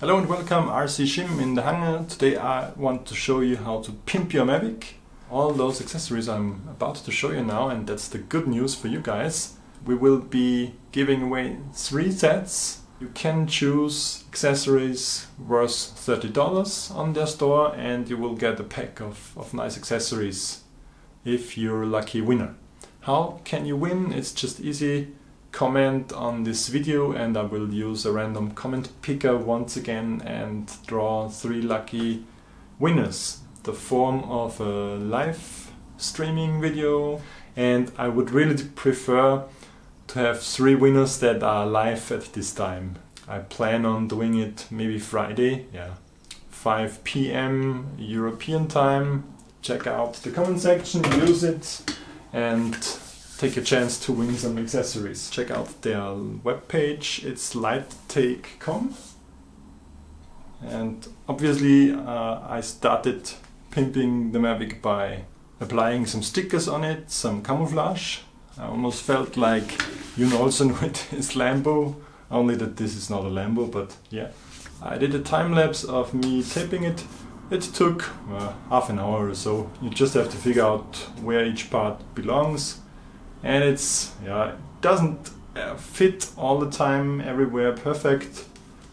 Hello and welcome, RCSchim in the Hangar. Today I want to show you how to pimp your Mavic. All those accessories I'm about to show you now, and that's the good news for you guys. We will be giving away 3 sets. You can choose accessories worth $30 on their store and you will get a pack of nice accessories if you're a lucky winner. How can you win? It's just easy. Comment on this video and I will use a random comment picker once again and draw 3 lucky winners. The form of a live streaming video, and I would really prefer to have 3 winners that are live at this time. I plan on doing it maybe Friday, 5 PM European time. Check out the comment section, use it and take a chance to win some accessories. Check out their webpage, it's lighttake.com. And obviously I started pimping the Mavic by applying some stickers on it, some camouflage. I almost felt like Yoon Olsen with his Lambo, only that this is not a Lambo, but yeah. I did a time lapse of me taping it. It took half an hour or so. You just have to figure out where each part belongs. And it doesn't fit all the time everywhere perfect.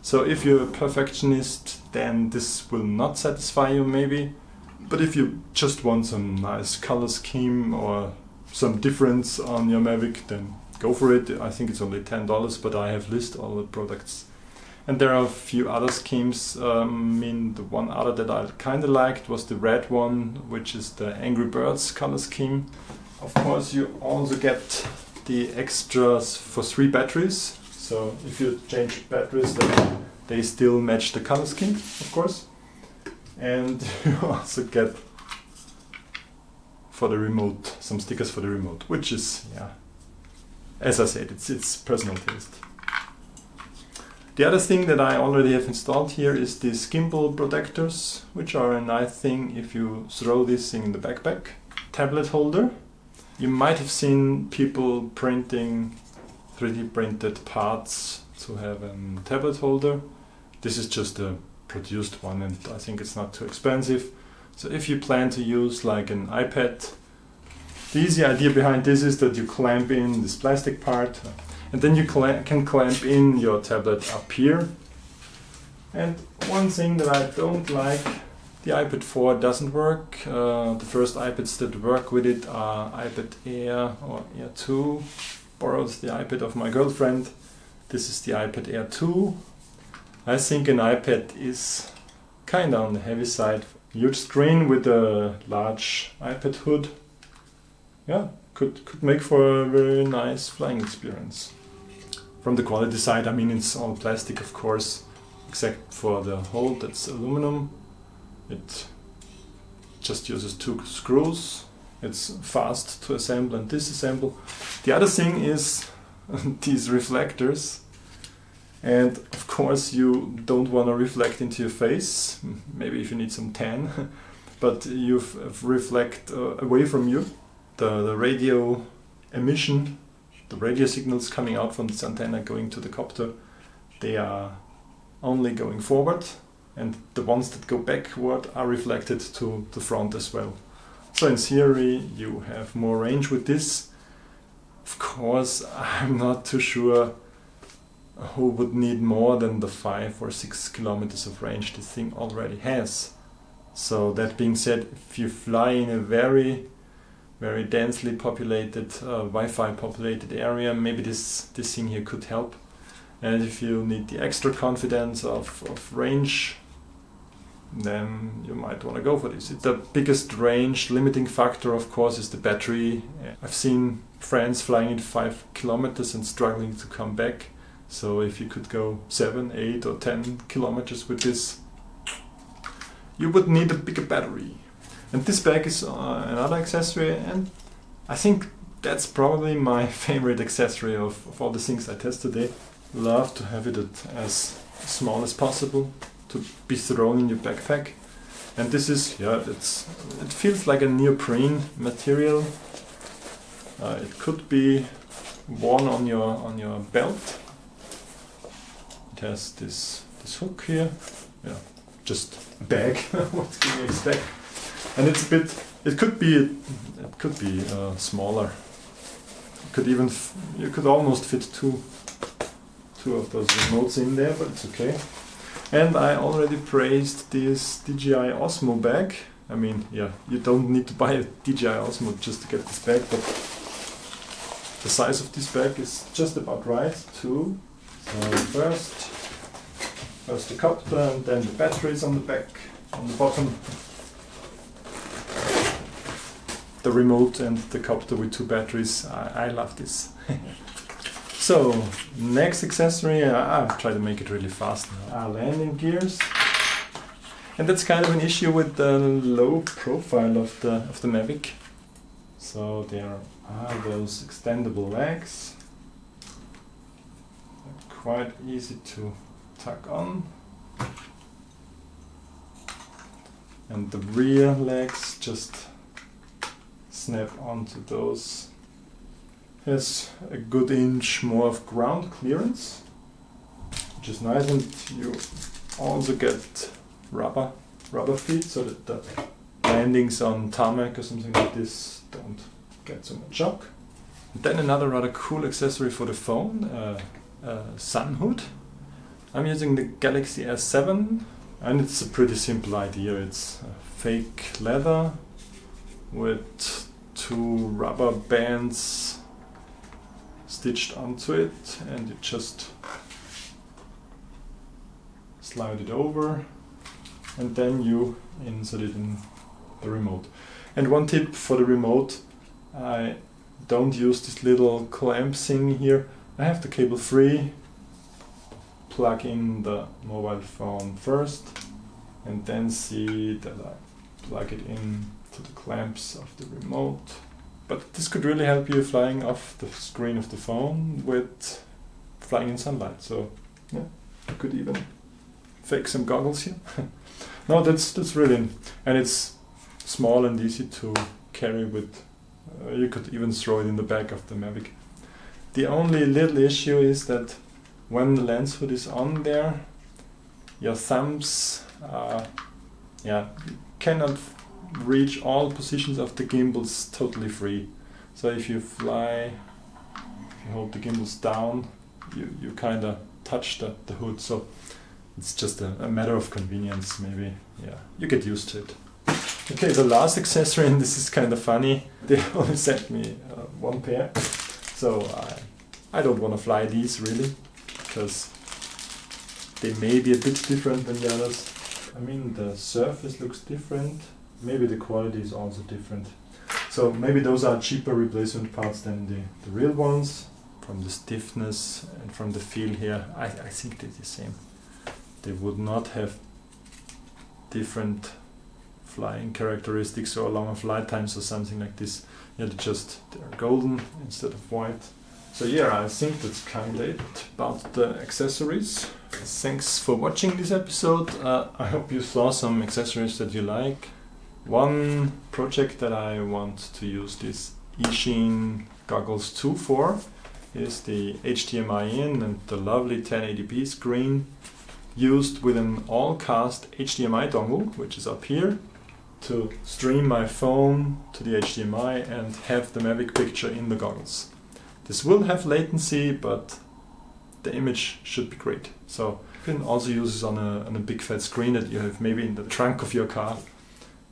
So if you're a perfectionist, then this will not satisfy you maybe. But if you just want some nice color scheme or some difference on your Mavic, then go for it. I think it's only $10, but I have listed all the products. And there are a few other schemes. The one other that I kind of liked was the red one, which is the Angry Birds color scheme. Of course, you also get the extras for 3 batteries. So if you change batteries, then they still match the color scheme, of course. And you also get for the remote some stickers for the remote, which is, as I said, it's personal taste. The other thing that I already have installed here is these gimbal protectors, which are a nice thing if you throw this thing in the backpack. Tablet holder. You might have seen people printing 3D printed parts to have a tablet holder. This is just a produced one and I think it's not too expensive. So if you plan to use like an iPad, the easy idea behind this is that you clamp in this plastic part and then you can clamp in your tablet up here. And one thing that I don't like, the iPad 4 doesn't work. The first iPads that work with it are iPad Air or Air 2. Borrowed the iPad of my girlfriend. This is the iPad Air 2. I think an iPad is kind of on the heavy side. Huge screen with a large iPad hood. Could make for a very nice flying experience. From the quality side, I mean, it's all plastic, of course, except for the hole that's aluminum. It just uses 2 screws. It's fast to assemble and disassemble. The other thing is these reflectors. And of course you don't want to reflect into your face. Maybe if you need some tan. But you reflect away from you. The radio emission, the radio signals coming out from this antenna going to the copter, they are only going forward. And the ones that go backward are reflected to the front as well. So in theory you have more range with this. Of course, I'm not too sure who would need more than the 5 or 6 kilometers of range this thing already has. So that being said, if you fly in a very, very densely populated, Wi-Fi populated area, maybe this thing here could help. And if you need the extra confidence of range, then you might want to go for this. The biggest range limiting factor, of course, is the battery. I've seen friends flying it 5 kilometers and struggling to come back. So if you could go 7, 8 or 10 kilometers with this, you would need a bigger battery. And this bag is another accessory, and I think that's probably my favorite accessory of all the things I test today. Love to have it as small as possible to be thrown in your backpack. And this is, it feels like a neoprene material. It could be worn on your belt. It has this this hook here, yeah, just a bag. What can you expect? And it's a bit. It could be smaller. You could almost fit two of those remotes in there, but it's okay. And I already praised this DJI Osmo bag. I mean, yeah, you don't need to buy a DJI Osmo just to get this bag, but the size of this bag is just about right too. So first the copter, and then the batteries on the back, on the bottom. The remote and the copter with 2 batteries. I love this. So, next accessory, I'll try to make it really fast now, are landing gears. And that's kind of an issue with the low profile of the Mavic. So there are those extendable legs. They're quite easy to tuck on. And the rear legs just snap onto those. Has a good inch more of ground clearance, which is nice, and you also get rubber feet so that the landings on tarmac or something like this don't get so much shock. And then another rather cool accessory for the phone, a sun hood. I'm using the Galaxy S7, and it's a pretty simple idea. It's fake leather with 2 rubber bands stitched onto it, and you just slide it over, and then you insert it in the remote. And one tip for the remote, I don't use this little clamp thing here. I have the cable free, plug in the mobile phone first, and then see that I plug it in to the clamps of the remote. But this could really help you flying off the screen of the phone with flying in sunlight. So yeah, you could even fake some goggles here. No, that's really, and it's small and easy to carry with. You could even throw it in the back of the Mavic. The only little issue is that when the lens hood is on there, your thumbs cannot reach all positions of the gimbals totally free. So if you fly, if you hold the gimbals down, you kind of touch the hood. So it's just a matter of convenience, maybe. Yeah, you get used to it. Okay, the last accessory, and this is kind of funny, they only sent me 1 pair. So I don't want to fly these really, because they may be a bit different than the others. I mean, the surface looks different. Maybe the quality is also different. So maybe those are cheaper replacement parts than the real ones. From the stiffness and from the feel here, I think they're the same. They would not have different flying characteristics or longer flight times or something like this. Yeah, they're golden instead of white. So yeah, I think that's kind of it about the accessories. Thanks for watching this episode. I hope you saw some accessories that you like. One project that I want to use this RCSchim goggles 2 for is the HDMI in and the lovely 1080p screen used with an all-cast HDMI dongle, which is up here, to stream my phone to the HDMI and have the Mavic picture in the goggles. This will have latency, but the image should be great. So you can also use this on a big fat screen that you have maybe in the trunk of your car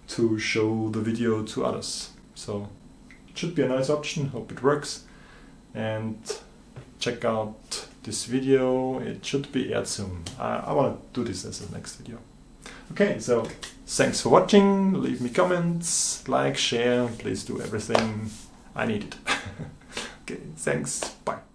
to show the video to others. So it should be a nice option, hope it works. And check out this video, it should be aired soon. I want to do this as a next video. Okay, so thanks for watching, leave me comments, like, share, please do everything. I need it. Okay, thanks, bye.